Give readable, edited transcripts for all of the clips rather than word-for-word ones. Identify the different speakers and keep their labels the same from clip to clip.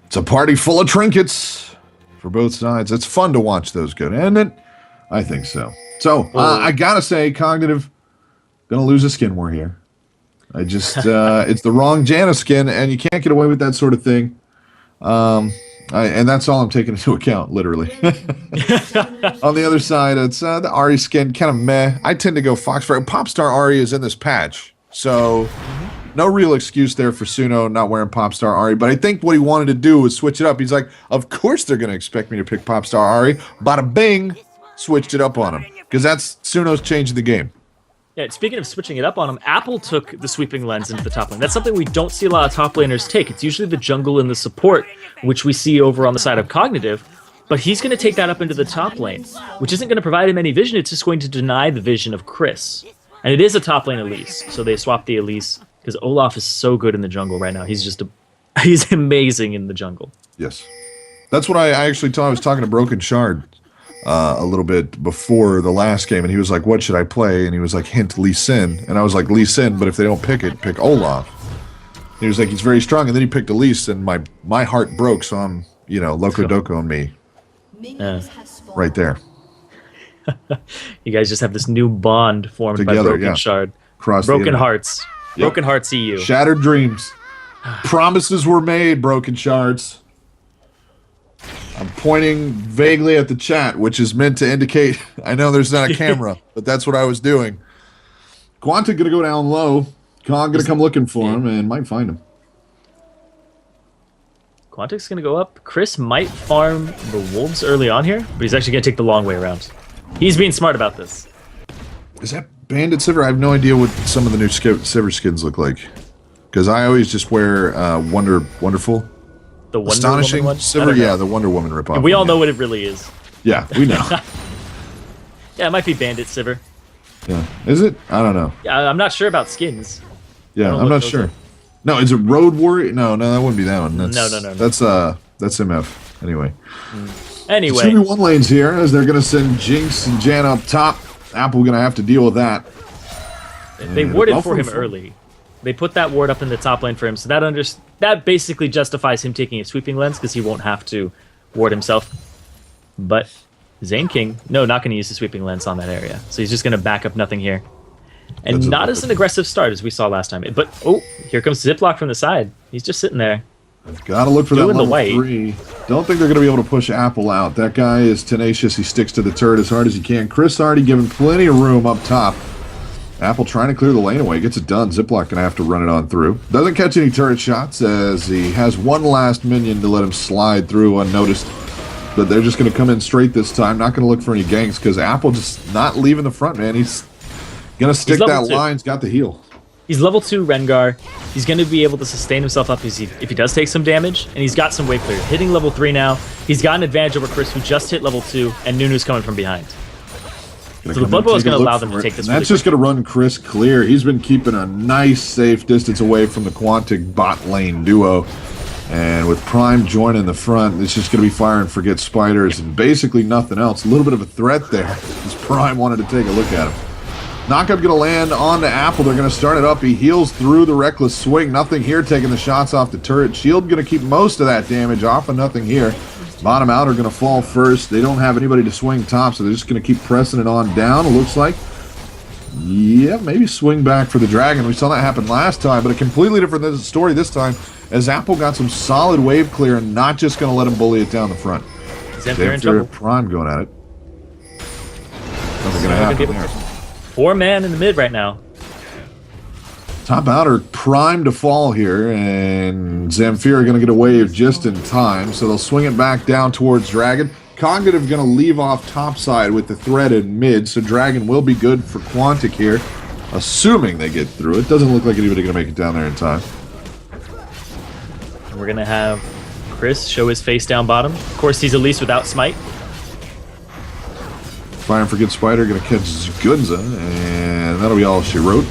Speaker 1: It's a party full of trinkets for both sides. It's fun to watch those go, isn't it? I think so. So, I gotta say, Cognitive, gonna lose a skin war here. I just, it's the wrong Janus skin, and you can't get away with that sort of thing. And that's all I'm taking into account, literally. On the other side, it's the Ari skin, kind of meh. I tend to go Foxfire. Popstar Ari is in this patch, so no real excuse there for Suno not wearing Popstar Ari. But I think what he wanted to do was switch it up. He's like, of course they're going to expect me to pick Popstar Ari. Bada bing, switched it up on him. Because that's Suno's changing the game.
Speaker 2: Yeah, speaking of switching it up on him, Apple took the sweeping lens into the top lane. That's something we don't see a lot of top laners take. It's usually the jungle and the support, which we see over on the side of Cognitive. But he's going to take that up into the top lane, which isn't going to provide him any vision. It's just going to deny the vision of Chris. And it is a top lane Elise, so they swapped the Elise because Olaf is so good in the jungle right now. He's just he's amazing in the jungle.
Speaker 1: Yes. That's what I actually told. I was talking to Broken Shard a little bit before the last game, and he was like, what should I play? And he was like, hint Lee Sin. And I was like, Lee Sin, but if they don't pick it, pick Olaf. And he was like, he's very strong. And then he picked Elise, and my heart broke, so I'm, Loco Doco on me. Right there.
Speaker 2: You guys just have this new bond formed together, by Broken Shard. Broken Hearts. Yep. Broken Hearts EU.
Speaker 1: Shattered dreams. Promises were made, Broken Shards. I'm pointing vaguely at the chat, which is meant to indicate, I know there's not a camera, but that's what I was doing. Quantic going to go down low. Kong going to come looking for him and might find him.
Speaker 2: Quantic's going to go up. Chris might farm the wolves early on here, but he's actually going to take the long way around. He's being smart about this.
Speaker 1: Is that Bandit Sivir? I have no idea what some of the new Sivir skins look like. Because I always just wear Wonderful.
Speaker 2: The Wonder
Speaker 1: Astonishing
Speaker 2: Woman one?
Speaker 1: Sivir, yeah, the Wonder Woman ripoff.
Speaker 2: And we all know what it really is.
Speaker 1: Yeah, we know.
Speaker 2: Yeah, it might be Bandit Sivir.
Speaker 1: Yeah, is it? I don't know.
Speaker 2: Yeah, I'm not sure about skins.
Speaker 1: Yeah, I'm not sure. No, is it Road Warrior? No, that wouldn't be that one. That's,
Speaker 2: no.
Speaker 1: That's MF. Anyway.
Speaker 2: Anyway.
Speaker 1: 2v1 lanes here as they're going to send Jinx and Jan up top. Apple going to have to deal with that.
Speaker 2: They warded for him early. They put that ward up in the top lane for him, so that basically justifies him taking a sweeping lens because he won't have to ward himself. But Zane King, no, not going to use the sweeping lens on that area, so he's just going to back up nothing here. And not as an aggressive start as we saw last time. But, here comes Ziploc from the side. He's just sitting there.
Speaker 1: I've got to look for that level 3. Don't think they're going to be able to push Apple out. That guy is tenacious. He sticks to the turret as hard as he can. Chris already given plenty of room up top. Apple trying to clear the lane away. Gets it done. Ziploc going to have to run it on through. Doesn't catch any turret shots as he has one last minion to let him slide through unnoticed. But they're just going to come in straight this time. Not going to look for any ganks because Apple just not leaving the front, man. He's going to stick that line. He's got the heal.
Speaker 2: He's level 2 Rengar. He's going to be able to sustain himself up if he does take some damage. And he's got some wave clear. Hitting level 3 now. He's got an advantage over Chris, who just hit level 2. And Nunu's coming from behind. So the Blood Bowl is going to allow them to take this.
Speaker 1: That's just going to run Chris clear. He's been keeping a nice, safe distance away from the Quantic bot lane duo. And with Prime joining the front, it's just going to be fire and forget spiders and basically nothing else. A little bit of a threat there as Prime wanted to take a look at him. Knockup going to land on to Apple. They're going to start it up. He heals through the reckless swing. Nothing here taking the shots off the turret. Shield going to keep most of that damage off, and nothing here. Bottom out are going to fall first. They don't have anybody to swing top, so they're just going to keep pressing it on down, it looks like. Yeah, maybe swing back for the Dragon. We saw that happen last time, but a completely different story this time, as Apple got some solid wave clear and not just going to let him bully it down the front. Zamfir Prime going at it. Nothing going to happen there.
Speaker 2: 4-man in the mid right now.
Speaker 1: Top outer primed to fall here, and Zamfir are going to get a wave just in time, so they'll swing it back down towards Dragon. Cognitive going to leave off topside with the threat in mid, so Dragon will be good for Quantic here, assuming they get through. It doesn't look like anybody's going to make it down there in time.
Speaker 2: We're going to have Chris show his face down bottom. Of course, he's Elise without Smite.
Speaker 1: Fire and Forget Spider going to catch Gunza, and that'll be all she wrote.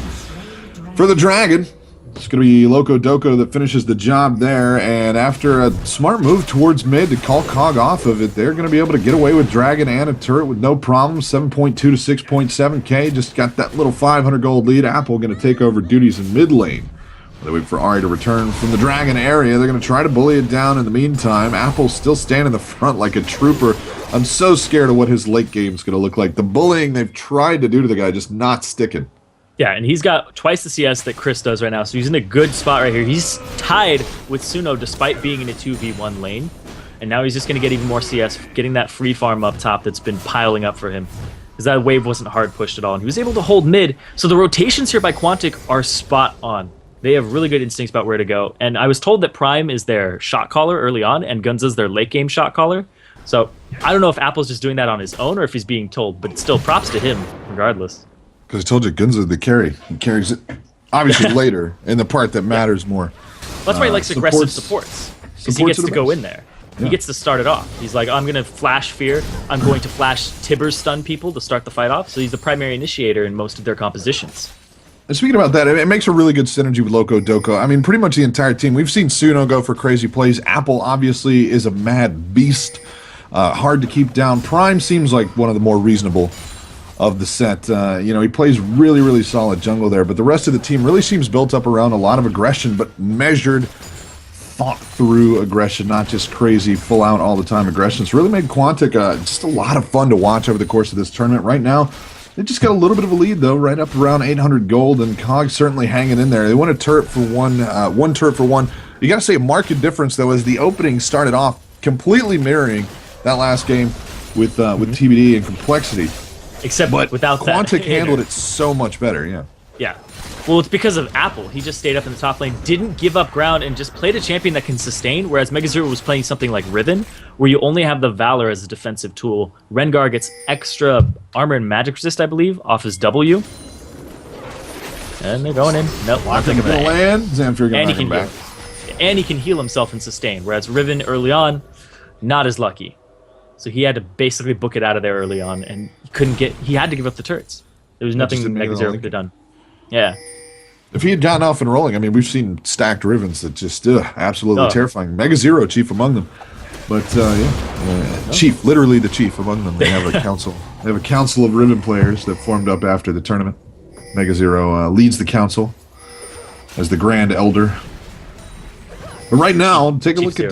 Speaker 1: For the Dragon, it's going to be Loco Doco that finishes the job there, and after a smart move towards mid to call Cog off of it, they're going to be able to get away with Dragon and a turret with no problem. 7.2 to 6.7k, just got that little 500 gold lead. Apple going to take over duties in mid lane They wait for Ari to return from the dragon area. They're going to try to bully it down in the meantime. Apple's still standing in the front like a trooper. I'm so scared of what his late game's going to look like. The bullying they've tried to do to the guy just not sticking.
Speaker 2: Yeah, and he's got twice the CS that Chris does right now, so he's in a good spot right here. He's tied with Suno despite being in a 2v1 lane, and now he's just going to get even more CS, getting that free farm up top that's been piling up for him. Because that wave wasn't hard pushed at all, and he was able to hold mid. So the rotations here by Quantic are spot on. They have really good instincts about where to go. And I was told that Prime is their shot caller early on, and Gunza's their late game shot caller. So I don't know if Apple's just doing that on his own or if he's being told, but still props to him regardless.
Speaker 1: Because I told you, Gunza the carry. He carries it, obviously, later in the part that matters more.
Speaker 2: That's why he likes aggressive supports. Because he gets to go in there. Yeah. He gets to start it off. He's like, I'm going to flash Fear. I'm going to flash Tibbers stun people to start the fight off. So he's the primary initiator in most of their compositions.
Speaker 1: And speaking about that, it makes a really good synergy with Loco Doco. I mean, pretty much the entire team. We've seen Suno go for crazy plays. Apple obviously is a mad beast. Hard to keep down. Prime seems like one of the more reasonable of the set. He plays really, really solid jungle there. But the rest of the team really seems built up around a lot of aggression, but measured, thought-through aggression, not just crazy, full-out, all-the-time aggression. It's really made Quantic just a lot of fun to watch over the course of this tournament. Right now, they just got a little bit of a lead, though, right up around 800 gold, and Cog certainly hanging in there. They won a turret for one turret for one. You got to say a marked difference, though, as the opening started off completely mirroring that last game with TBD and Complexity.
Speaker 2: Except
Speaker 1: but
Speaker 2: without
Speaker 1: Quantic
Speaker 2: that.
Speaker 1: handled it so much better, yeah.
Speaker 2: Yeah. Well, it's because of Apple. He just stayed up in the top lane, didn't give up ground, and just played a champion that can sustain, whereas MegaZero was playing something like Riven, where you only have the Valor as a defensive tool. Rengar gets extra armor and magic resist, I believe, off his W. And they're going in. Nope, not thinking of
Speaker 1: that. Land, Zamfir
Speaker 2: and
Speaker 1: he can back.
Speaker 2: And he can heal himself and sustain, whereas Riven early on, not as lucky. So he had to basically book it out of there early on, and he had to give up the turrets. There was nothing MegaZero could have done. Yeah.
Speaker 1: If he had gotten off and rolling, I mean, we've seen stacked Rivens that just absolutely terrifying. MegaZero chief among them. But, chief, literally the chief among them. They have a council. They have a council of Riven players that formed up after the tournament. MegaZero leads the council as the Grand Elder. But right now, take a look at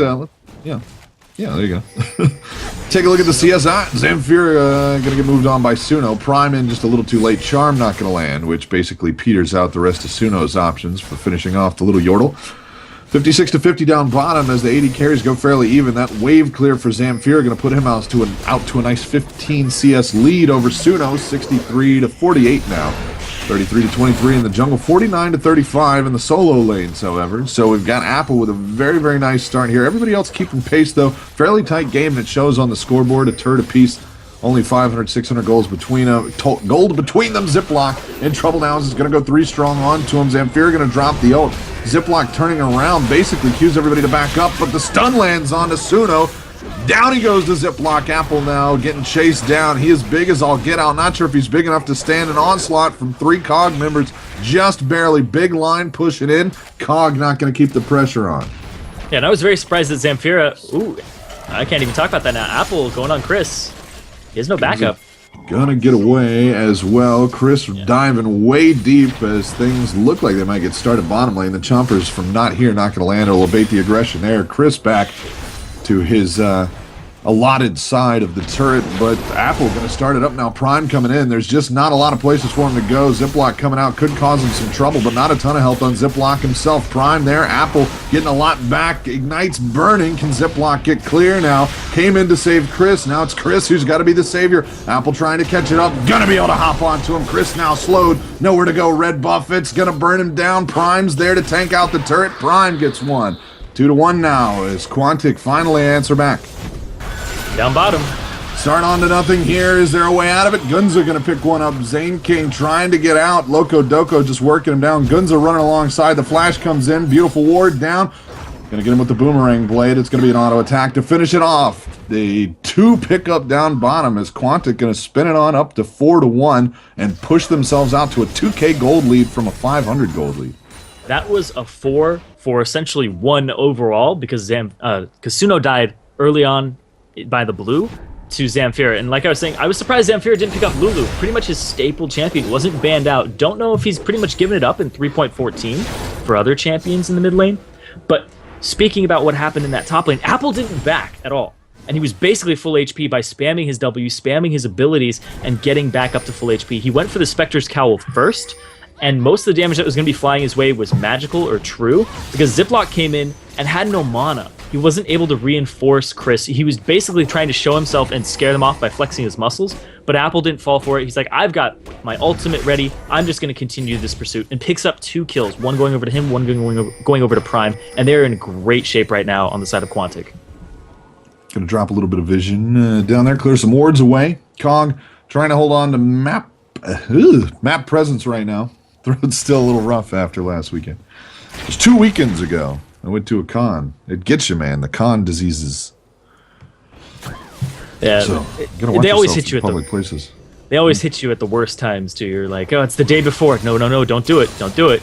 Speaker 1: Yeah, there you go. Take a look at the CSI. Zamfir going to get moved on by Suno. Prime in just a little too late. Charm not going to land, which basically peters out the rest of Suno's options for finishing off the little Yordle. 56 to 50 down bottom as the AD carries go fairly even. That wave clear for Zamfir going to put him out to a nice 15 CS lead over Suno. 63 to 48 now. 33 to 23 in the jungle, 49 to 35 in the solo lanes, however. So we've got Apple with a very, very nice start here. Everybody else keeping pace, though. Fairly tight game that shows on the scoreboard, a turret apiece. Only 500, 600 goals between them. Gold between them. Ziploc in trouble now. Is going to go 3 strong onto him. Zamfir going to drop the ult. Ziploc turning around, basically cues everybody to back up, but the stun lands onto Suno. Down he goes to Ziploc. Apple now getting chased down. He is big as all get out. Not sure if he's big enough to stand an onslaught from 3 Cog members. Just barely. Big line pushing in. Cog not going to keep the pressure on.
Speaker 2: Yeah, and I was very surprised that Zamfira... Ooh, I can't even talk about that now. Apple going on Chris. He has no backup.
Speaker 1: Gonna get away as well. Chris diving way deep as things look like they might get started bottom lane. The Chompers from not here, not going to land. It'll abate the aggression there. Chris back to his allotted side of the turret, but Apple going to start it up now. Prime coming in. There's just not a lot of places for him to go. Ziploc coming out could cause him some trouble, but not a ton of health on Ziploc himself. Prime there. Apple getting a lot back. Ignite's burning. Can Ziploc get clear now? Came in to save Chris. Now it's Chris who's got to be the savior. Apple trying to catch it up. Gonna be able to hop onto him. Chris now slowed. Nowhere to go. Red buff. It's going to burn him down. Prime's there to tank out the turret. Prime gets one. 2 to 1 now as Quantic finally answer back.
Speaker 2: Down bottom.
Speaker 1: Start on to nothing here. Is there a way out of it? Gunza going to pick one up. Zane King trying to get out. Loco Doco just working him down. Gunza running alongside. The flash comes in. Beautiful ward down. Going to get him with the boomerang blade. It's going to be an auto attack to finish it off. The 2 pickup down bottom as Quantic going to spin it on up to 4 to 1 and push themselves out to a 2K gold lead from a 500 gold lead.
Speaker 2: That was a 4 for essentially 1 overall because Suno died early on by the blue to Zamfir. And like I was saying, I was surprised Zamfir didn't pick up Lulu. Pretty much his staple champion. Wasn't banned out. Don't know if he's pretty much given it up in 3.14 for other champions in the mid lane. But speaking about what happened in that top lane, Apple didn't back at all. And he was basically full HP by spamming his W, spamming his abilities, and getting back up to full HP. He went for the Spectre's Cowl first, and most of the damage that was going to be flying his way was magical or true, because Ziploc came in and had no mana. He wasn't able to reinforce Chris. He was basically trying to show himself and scare them off by flexing his muscles, but Apple didn't fall for it. He's like, I've got my ultimate ready. I'm just going to continue this pursuit, and picks up 2 kills, one going over to him, one going over to Prime, and they're in great shape right now on the side of Quantic.
Speaker 1: Going to drop a little bit of vision down there, clear some wards away. Cog trying to hold on to map presence right now. Throat's still a little rough after last weekend. It was 2 weekends ago. I went to a con. It gets you, man. The con diseases.
Speaker 2: Yeah,
Speaker 1: so, they
Speaker 2: always hit you at
Speaker 1: public places.
Speaker 2: They always hit you at the worst times too. You're like, oh, it's the day before. No, don't do it. Don't do it.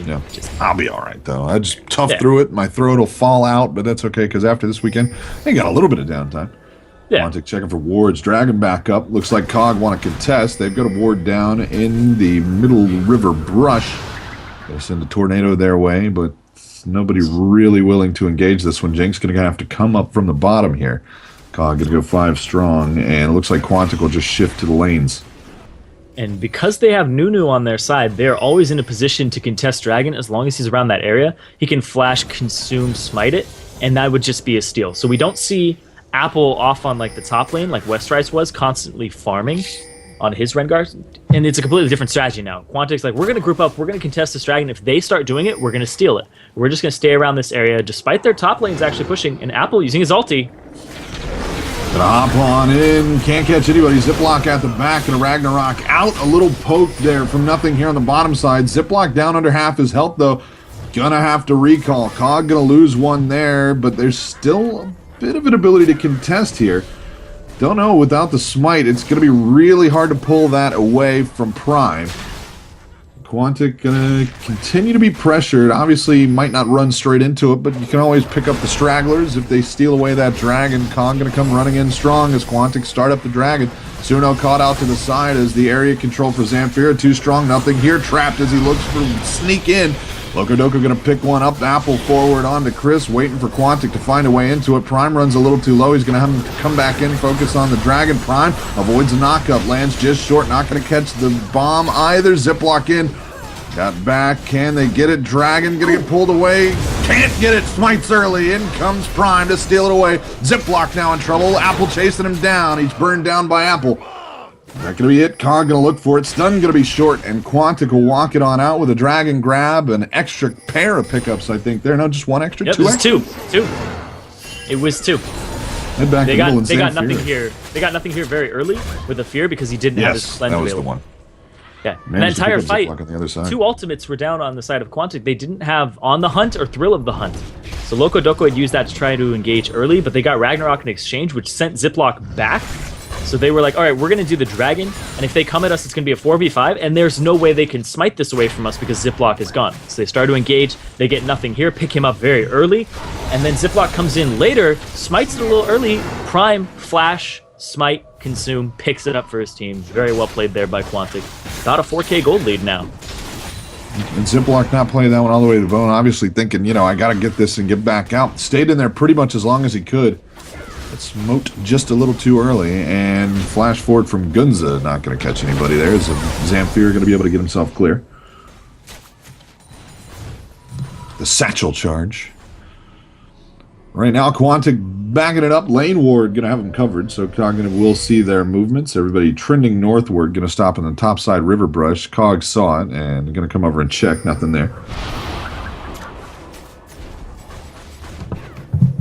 Speaker 1: Yeah, I'll be all right though. I just tough through it. My throat will fall out, but that's okay because after this weekend, I got a little bit of downtime.
Speaker 2: Yeah.
Speaker 1: Quantic checking for wards. Dragon back up. Looks like Cog want to contest. They've got a ward down in the middle river brush. They send a tornado their way, but nobody really willing to engage this one. Jinx going to have to come up from the bottom here. Cog going to go 5 strong, and it looks like Quantic will just shift to the lanes.
Speaker 2: And because they have Nunu on their side, they're always in a position to contest Dragon as long as he's around that area. He can flash, consume, smite it, and that would just be a steal. So we don't see Apple off on like the top lane like Westrice was, constantly farming on his Rengar. And it's a completely different strategy now. Quantic's like, we're going to group up, we're going to contest this Dragon. If they start doing it, we're going to steal it. We're just going to stay around this area, despite their top lanes actually pushing, and Apple using his ulti.
Speaker 1: Gonna hop on in, can't catch anybody. Ziploc at the back, and a Ragnarok out. A little poke there from nothing here on the bottom side. Ziploc down under half his health, though. Gonna have to recall. Cog gonna lose one there, but there's still a bit of an ability to contest here. Don't know, without the smite, it's gonna be really hard to pull that away from Prime. Quantic gonna continue to be pressured. Obviously, might not run straight into it, but you can always pick up the stragglers if they steal away that dragon. Kong gonna come running in strong as Quantic start up the dragon. Suno caught out to the side as the area control for Zamfir. Too strong, nothing here. Trapped as he looks for sneak in. Locodoco gonna pick one up. Apple forward onto Chris, waiting for Quantic to find a way into it. Prime runs a little too low. He's gonna have him come back in, focus on the dragon. Prime avoids a knockup, lands just short. Not gonna catch the bomb either. Ziploc in. Got back. Can they get it? Dragon gonna get pulled away. Can't get it. Smites early. In comes Prime to steal it away. Ziploc now in trouble. Apple chasing him down. He's burned down by Apple. That gonna be it. Cog gonna look for it. Stun gonna be short, and Quantic will walk it on out with a dragon grab. An extra pair of pickups, I think. There, no, just one extra.
Speaker 2: Yep,
Speaker 1: two.
Speaker 2: It was two. It was 2.
Speaker 1: Head back
Speaker 2: They
Speaker 1: to
Speaker 2: got nothing here. They got nothing here very early with the fear because he didn't have his cleanse
Speaker 1: that was
Speaker 2: available.
Speaker 1: the one.
Speaker 2: Yeah, and that entire fight,
Speaker 1: on the other side.
Speaker 2: 2 ultimates were down on the side of Quantic. They didn't have On the Hunt or Thrill of the Hunt. So Locodoco had used that to try to engage early, but they got Ragnarok in exchange, which sent Ziploc back. So they were like, all right, we're going to do the dragon, and if they come at us, it's going to be a 4v5, and there's no way they can smite this away from us because Ziploc is gone. So they start to engage, they get nothing here, pick him up very early, and then Ziploc comes in later, smites it a little early, Prime, flash, smite, consume, picks it up for his team. Very well played there by Quantic. Got a 4K gold lead now.
Speaker 1: And Ziploc not playing that one all the way to the bone, obviously thinking, I got to get this and get back out. Stayed in there pretty much as long as he could. But smoked just a little too early, and flash forward from Gunza, not going to catch anybody there. Is Zamfir going to be able to get himself clear? The satchel charge. Right now, Quantic backing it up. Lane Ward going to have them covered, so Cognitive will see their movements. Everybody trending northward, going to stop in the topside river brush. Cog saw it, and going to come over and check. Nothing there.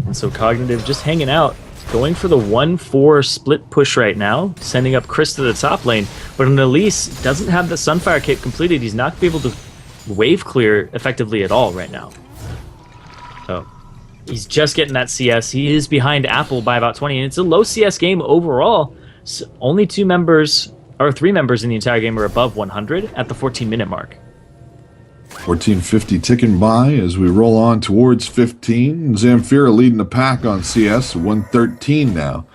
Speaker 2: And so Cognitive just hanging out. Going for the 1-4 split push right now, sending up Chris to the top lane. But an Elise doesn't have the Sunfire kit completed. He's not going to be able to wave clear effectively at all right now. So he's just getting that CS. He is behind Apple by about 20, and it's a low CS game overall. So only 3 members in the entire game are above 100 at the 14-minute mark.
Speaker 1: 14:50 ticking by as we roll on towards 15. Zamfir leading the pack on CS, 113 now.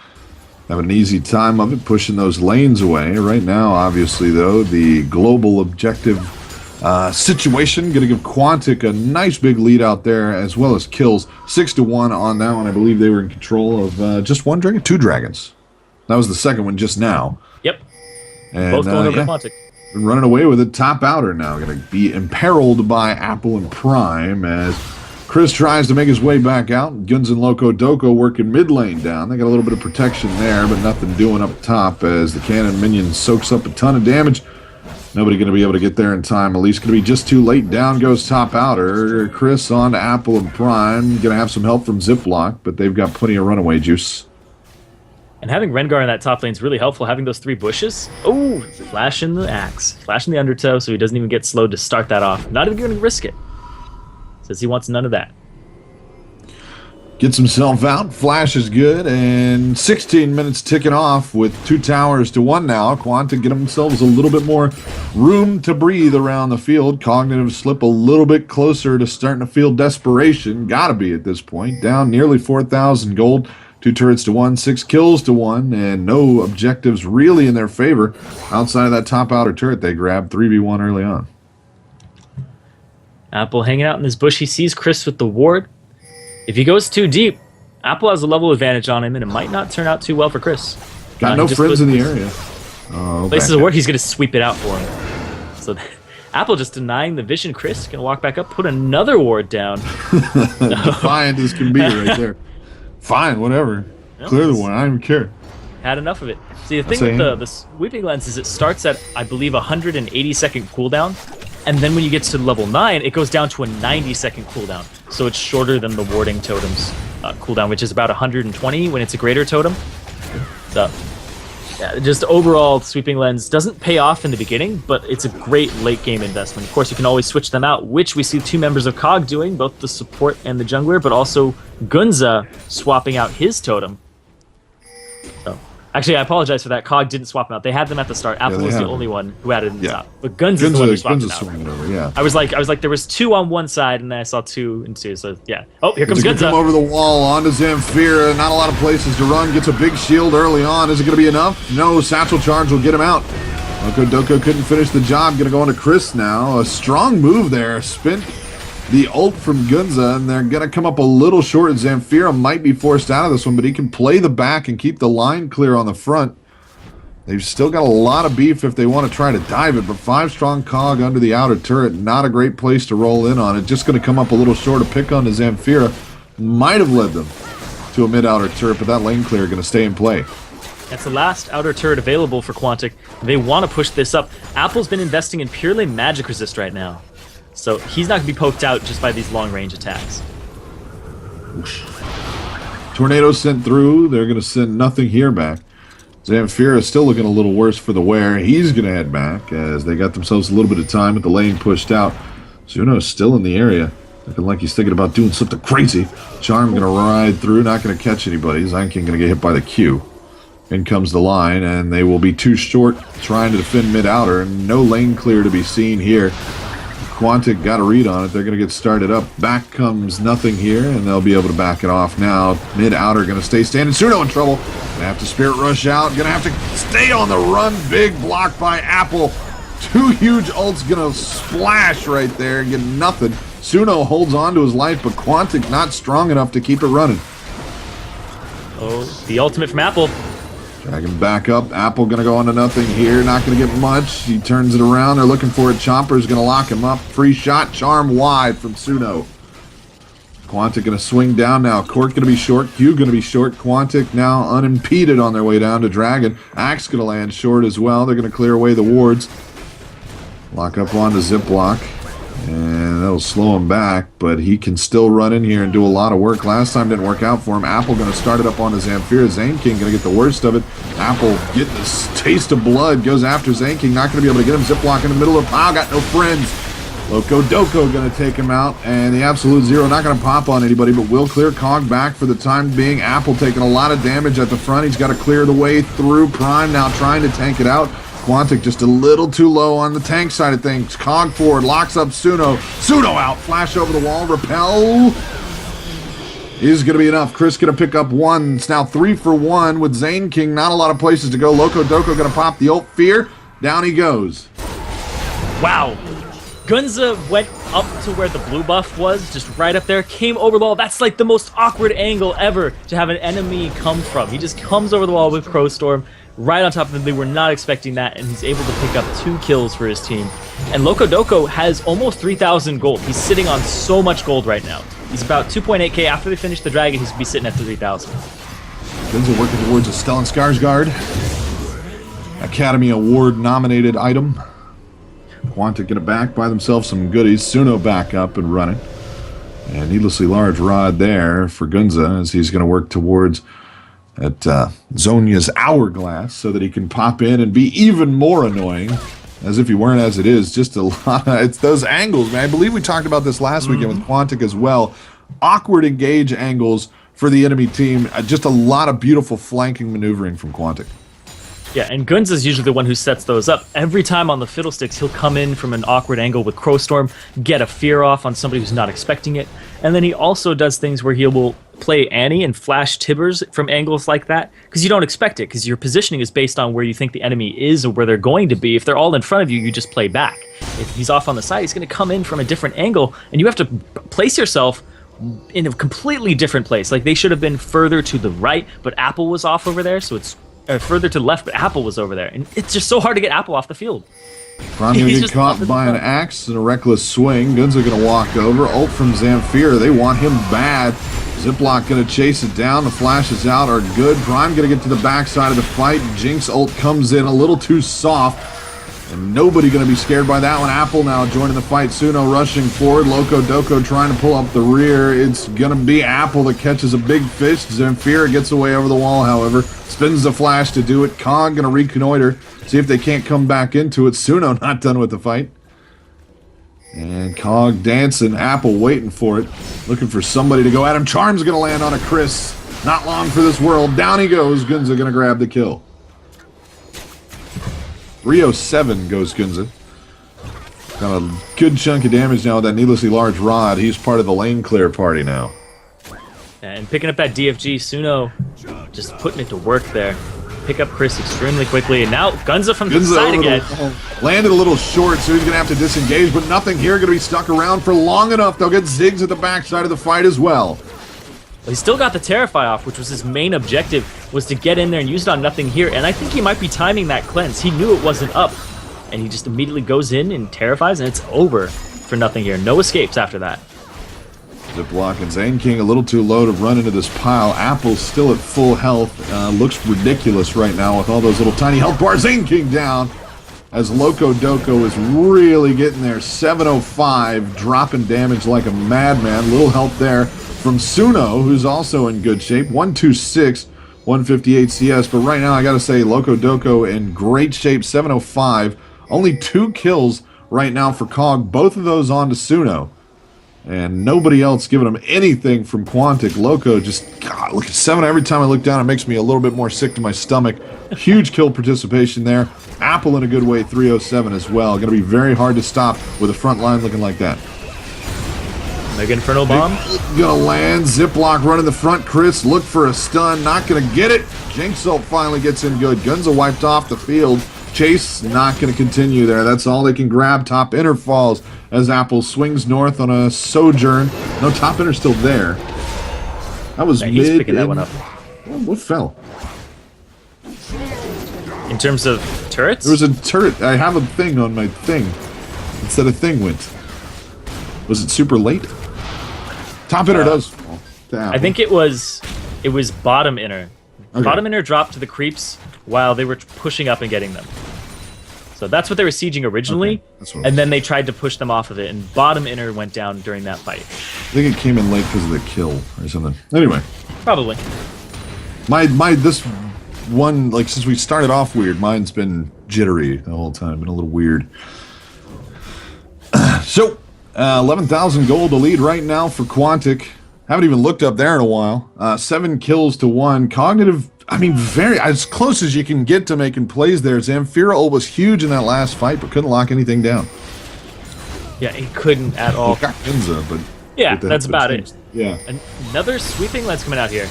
Speaker 1: Have an easy time of it, pushing those lanes away. Right now, obviously, though, the global objective situation going to give Quantic a nice big lead out there, as well as kills. 6-1 on that one. I believe they were in control of just one dragon, 2 dragons. That was the second one just now.
Speaker 2: Yep.
Speaker 1: And,
Speaker 2: Both going over to Quantic.
Speaker 1: Running away with it. Top outer now going to be imperiled by Apple and Prime as Chris tries to make his way back out. Guns and Loco Doco working mid lane down. They got a little bit of protection there, but nothing doing up top as the cannon minion soaks up a ton of damage. Nobody going to be able to get there in time. At least going to be just too late. Down goes top outer. Chris on to Apple and Prime. Going to have some help from Ziploc, but they've got plenty of runaway juice.
Speaker 2: And having Rengar in that top lane is really helpful. Having those 3 bushes. Oh, flashing the axe. Flashing the undertow so he doesn't even get slowed to start that off. Not even going to risk it. Says he wants none of that.
Speaker 1: Gets himself out. Flash is good. And 16 minutes ticking off with 2 towers to 1 now. Quantic get themselves a little bit more room to breathe around the field. Cognitive slip a little bit closer to starting to feel desperation. Gotta be at this point. Down nearly 4,000 gold. 2 turrets to 1, 6 kills to 1, and no objectives really in their favor. Outside of that top outer turret they grabbed 3v1 early on.
Speaker 2: Apple hanging out in this bush. He sees Chris with the ward. If he goes too deep, Apple has a level advantage on him, and it might not turn out too well for Chris.
Speaker 1: Got no friends in the area.
Speaker 2: Places where he's going to sweep it out for him. So Apple just denying the vision. Chris going to walk back up, put another ward down.
Speaker 1: Defiant as can be right there. Fine, whatever.
Speaker 2: No,
Speaker 1: Clear the one. I don't even care.
Speaker 2: Had enough of it. See, the thing with the sweeping lens is it starts at, I believe, 180-second cooldown. And then when you get to level 9, it goes down to a 90-second cooldown. So it's shorter than the warding totem's cooldown, which is about 120 when it's a greater totem. So, yeah, just overall, sweeping lens doesn't pay off in the beginning, but it's a great late-game investment. Of course, you can always switch them out, which we see 2 members of COG doing, both the support and the jungler, but also Gunza swapping out his totem. So, actually, I apologize for that. COG didn't swap them out. They had them at the start. Apple was the only one who added in the top. But Gunza is the one who swapped them out.
Speaker 1: Swinging over, yeah.
Speaker 2: I was like, there was 2 on one side, and then I saw 2 and 2. So yeah. Oh, here comes Gunza.
Speaker 1: Come over the wall onto Zamfira. Not a lot of places to run. Gets a big shield early on. Is it going to be enough? No. Satchel charge will get him out. Loco Doco couldn't finish the job. Going to go on to Chris now. A strong move there. Spent the ult from Gunza, and they're going to come up a little short. Zamfira might be forced out of this one, but he can play the back and keep the line clear on the front. They've still got a lot of beef if they want to try to dive it, but 5 strong COG under the outer turret, not a great place to roll in on it. Just going to come up a little short. A pick on to Zamfira might have led them to a mid-outer turret, but that lane clear going to stay in play.
Speaker 2: That's the last outer turret available for Quantic. They want to push this up. Apple's been investing in purely magic resist right now. So he's not going to be poked out just by these long-range attacks.
Speaker 1: Tornado sent through. They're going to send nothing here back. Zamfira is still looking a little worse for the wear. He's going to head back as they got themselves a little bit of time with the lane pushed out. Zuno is still in the area. Looking like he's thinking about doing something crazy. Charm going to ride through. Not going to catch anybody. Zankin going to get hit by the Q. In comes the line, and they will be too short trying to defend mid-outer. No lane clear to be seen here. Quantic got a read on it. They're going to get started up. Back comes nothing here, and they'll be able to back it off now. Mid-outer going to stay standing. Suno in trouble. Going to have to Spirit Rush out. Going to have to stay on the run. Big block by Apple. 2 huge ults going to splash right there and get nothing. Suno holds on to his life, but Quantic not strong enough to keep it running.
Speaker 2: Oh, the ultimate from Apple.
Speaker 1: Dragging back up. Apple going to go into nothing here. Not going to get much. He turns it around. They're looking for it. Chomper's going to lock him up. Free shot. Charm wide from Suno. Quantic going to swing down now. Cork going to be short. Q going to be short. Quantic now unimpeded on their way down to Dragon. Axe going to land short as well. They're going to clear away the wards. Lock up onto Ziploc. And that'll slow him back, but he can still run in here and do a lot of work. Last time didn't work out for him. Apple going to start it up onto Zamfira. Zane King going to get the worst of it. Apple getting this taste of blood. Goes after Zane King. Not going to be able to get him. Ziploc in the middle of got no friends. Loco Doco going to take him out. And the Absolute Zero not going to pop on anybody, but will clear COG back for the time being. Apple taking a lot of damage at the front. He's got to clear the way through. Prime now trying to tank it out. Quantic just a little too low on the tank side of things. COG forward, locks up Suno. Suno out, flash over the wall, repel. is going to be enough. Chris going to pick up one. It's now 3 for 1 with Zane King. Not a lot of places to go. Loco Doco going to pop the ult. Fear. Down he goes.
Speaker 2: Wow. Gunza went up to where the blue buff was, just right up there, came over the wall. That's like the most awkward angle ever to have an enemy come from. He just comes over the wall with Crowstorm right on top of them. They were not expecting that, and he's able to pick up 2 kills for his team. And Loco Doco has almost 3,000 gold. He's sitting on so much gold right now. He's about 2.8k. After they finish the dragon, he's going to be sitting at 3,000.
Speaker 1: Gunza working towards a Stellan Skarsgård Academy Award nominated item. Quantic get it back, buy themselves some goodies. Suno back up and running. And needlessly large rod there for Gunza as he's going to work towards at Zhonya's hourglass so that he can pop in and be even more annoying. As if he weren't as it is. Just a lot of, it's those angles, man. I believe we talked about this last weekend with Quantic as well. Awkward engage angles for the enemy team. Just a lot of beautiful flanking maneuvering from Quantic.
Speaker 2: Yeah, and Guns is usually the one who sets those up. Every time on the Fiddlesticks, he'll come in from an awkward angle with Crowstorm, get a fear off on somebody who's not expecting it, and then he also does things where he will play Annie and flash Tibbers from angles like that, because you don't expect it, because your positioning is based on where you think the enemy is or where they're going to be. If they're all in front of you, you just play back. If he's off on the side, he's going to come in from a different angle, and you have to place yourself in a completely different place. Like, they should have been further to the right, but Apple was off over there, so it's further to the left, but Apple was over there. And it's just so hard to get Apple off the field.
Speaker 1: Prime going to get caught by an axe and a reckless swing. Guns are going to walk over. Ult from Zamfir. They want him bad. Ziploc going to chase it down. The flashes out are good. Prime going to get to the backside of the fight. Jinx ult comes in a little too soft. And nobody going to be scared by that one. Apple now joining the fight. Suno rushing forward. Loco Doco trying to pull up the rear. It's going to be Apple that catches a big fish. Zamfir gets away over the wall, however. Spins the flash to do it. Cog going to reconnoiter. See if they can't come back into it. Suno not done with the fight. And Cog dancing. Apple waiting for it. Looking for somebody to go at him. Charm's going to land on a Chris. Not long for this world. Down he goes. Gunza going to grab the kill. 307 goes Gunza. Got a good chunk of damage now with that needlessly large rod. He's part of the lane clear party now.
Speaker 2: And picking up that DFG, Suno just putting it to work there. Pick up Chris extremely quickly, and now Gunza from the side again.
Speaker 1: Landed a little short, so he's going to have to disengage, but nothing here going to be stuck around for long enough. They'll get Ziggs at the backside of the fight as well.
Speaker 2: He still got the Terrify off, which was his main objective, was to get in there and use it on nothing here. And I think he might be timing that cleanse. He knew it wasn't up, and he just immediately goes in and terrifies, and it's over for nothing here. No escapes after that.
Speaker 1: Ziploc and Zane King a little too low to run into this pile. Apple's still at full health. Looks ridiculous right now with all those little tiny health bars. Zane King down as Loco Doco is really getting there. 705, dropping damage like a madman. Little help there from Suno, who's also in good shape. 126, 158 CS. But right now, I got to say, Loco Doco in great shape. 705. Only 2 kills right now for Cog. Both of those on to Suno. And nobody else giving him anything from Quantic. Loco just, God, look at 7. Every time I look down, it makes me a little bit more sick to my stomach. Huge kill participation there. Apple in a good way, 307 as well. Going to be very hard to stop with a front line looking like that.
Speaker 2: Mega Inferno Bomb.
Speaker 1: Gonna land. Ziploc running the front. Chris look for a stun. Not gonna get it. Jinx ult finally gets in good. Gunza wiped off the field. Chase not gonna continue there. That's all they can grab. Top inner falls as Apple swings north on a sojourn. No, top inner still there. That was
Speaker 2: he's
Speaker 1: mid.
Speaker 2: picking that one up.
Speaker 1: What fell?
Speaker 2: In terms of turrets?
Speaker 1: There was a turret. I have a thing on my thing. Instead of thing went. Was it super late? Top inner does fall.
Speaker 2: I think it was bottom inner. Okay. Bottom inner dropped to the creeps while they were pushing up and getting them. So that's what they were sieging originally, okay. And then they tried to push them off of it, and bottom inner went down during that fight.
Speaker 1: I think it came in late because of the kill or something. Anyway.
Speaker 2: Probably.
Speaker 1: This one, like, since we started off weird, mine's been jittery the whole time, been a little weird. So, 11,000 gold to lead right now for Quantic. Haven't even looked up there in a while. 7 kills to 1. Cognitive, I mean, very as close as you can get to making plays there. Zamfir ult was huge in that last fight, but couldn't lock anything down.
Speaker 2: Yeah, he couldn't at all.
Speaker 1: He got Gunza, but
Speaker 2: yeah, that's about it.
Speaker 1: Yeah.
Speaker 2: Another sweeping lens coming out here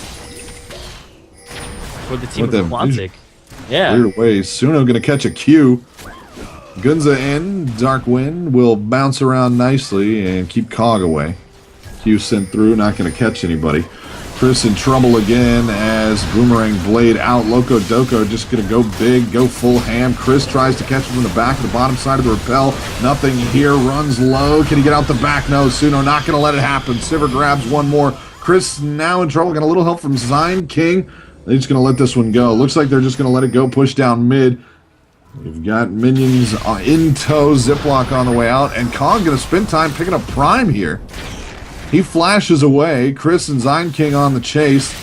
Speaker 2: for the team
Speaker 1: With
Speaker 2: of
Speaker 1: them
Speaker 2: Quantic. Yeah.
Speaker 1: Weird away. Suno going to catch a Q. Gunza in. Dark Wind will bounce around nicely and keep Cog away. Q sent through, not going to catch anybody. Chris in trouble again as Boomerang Blade out. Loco Doco just going to go big, go full ham. Chris tries to catch him from the back, the bottom side of the rappel. Nothing here, runs low. Can he get out the back? No, Suno not going to let it happen. Sivir grabs one more. Chris now in trouble. Got a little help from Zine King. They're just going to let this one go. Looks like they're just going to let it go, push down mid. We've got minions in tow, Ziploc on the way out, and Kong going to spend time picking up Prime here. He flashes away. Chris and Zine King on the chase.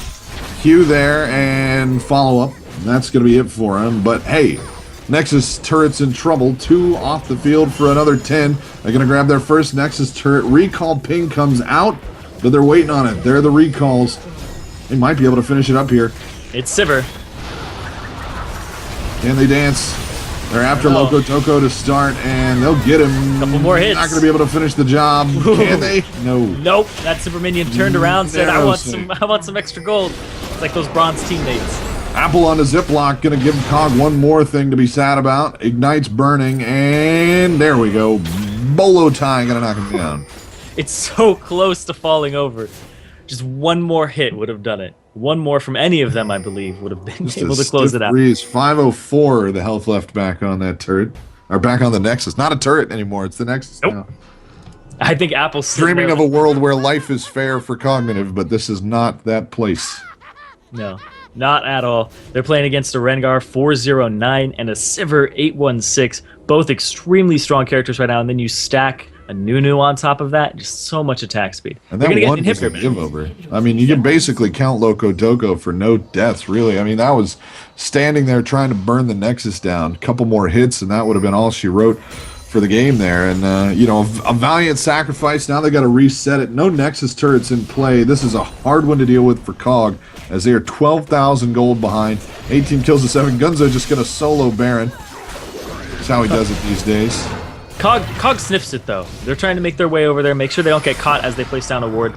Speaker 1: Q there and follow up. That's going to be it for him. But hey, Nexus turret's in trouble. 2 off the field for another 10. They're going to grab their first Nexus turret. Recall ping comes out, but they're waiting on it. They're the recalls. They might be able to finish it up here.
Speaker 2: It's Sivir.
Speaker 1: Can they dance? They're after Loco Toco to start, and they'll get him.
Speaker 2: Couple more hits.
Speaker 1: Not going to be able to finish the job. Can they? No.
Speaker 2: Nope. That Super Minion turned around, said, "I want some extra gold." It's like those bronze teammates.
Speaker 1: Apple on the Ziploc, going to give Cog one more thing to be sad about. Ignites burning, and there we go. Bolo tie, going to knock him down.
Speaker 2: It's so close to falling over. Just one more hit would have done it. One more from any of them, I believe, would have been
Speaker 1: Just
Speaker 2: able to close it out.
Speaker 1: Breeze. 504, the health left back on that turret. Or back on the Nexus. Not a turret anymore, it's the Nexus now.
Speaker 2: I think Apple's
Speaker 1: Dreaming of a world where life is fair for Cognitive, but this is not that place.
Speaker 2: No, not at all. They're playing against a Rengar 409 and a Sivir 816, both extremely strong characters right now, and then you stack a Nunu on top of that, just so much attack speed.
Speaker 1: And that one was a give-over. I mean, you can basically count Loco Doco for no deaths, really. I mean, that was standing there trying to burn the Nexus down. A couple more hits, and that would have been all she wrote for the game there. And, you know, a valiant sacrifice. Now they got to reset it. No Nexus turrets in play. This is a hard one to deal with for Cog, as they are 12,000 gold behind. 18 kills to 7. Gunzo just going to solo Baron. That's how he does it these days.
Speaker 2: Cog sniffs it, though. They're trying to make their way over there, make sure they don't get caught as they place down a ward.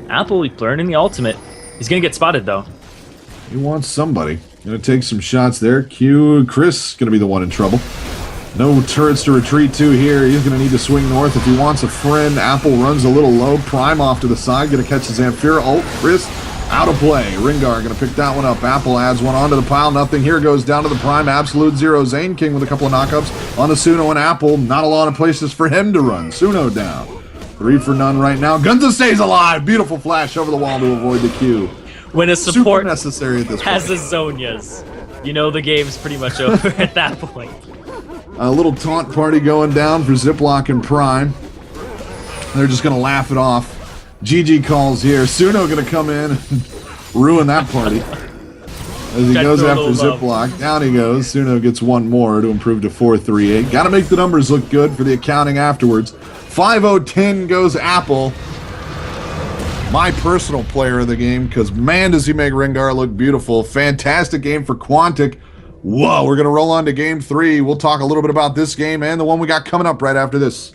Speaker 2: Apple learning the ultimate. He's going to get spotted, though.
Speaker 1: He wants somebody. Going to take some shots there. Chris going to be the one in trouble. No turrets to retreat to here. He's going to need to swing north if he wants a friend. Apple runs a little low. Prime off to the side. Going to catch the Zamfira ult. Chris out of play. Ringar going to pick that one up. Apple adds one onto the pile. Nothing here. Goes down to the Prime. Absolute zero. Zane King with a couple of knockups on the Suno and Apple. Not a lot of places for him to run. Suno down. 3 for none right now. Gunza stays alive. Beautiful flash over the wall to avoid the Q.
Speaker 2: When a support
Speaker 1: super necessary at this
Speaker 2: has
Speaker 1: point.
Speaker 2: the Zonias, you know the game's pretty much over at that point.
Speaker 1: A little taunt party going down for Ziploc and Prime. They're just going to laugh it off. GG calls here. Suno going to come in and ruin that party. As he goes after Ziploc. Down he goes. Suno gets one more to improve to 4-3-8. Got to make the numbers look good for the accounting afterwards. 5-0-10 goes Apple. My personal player of the game, because man does he make Rengar look beautiful. Fantastic game for Quantic. Whoa, we're going to roll on to game 3. We'll talk a little bit about this game and the one we got coming up right after this.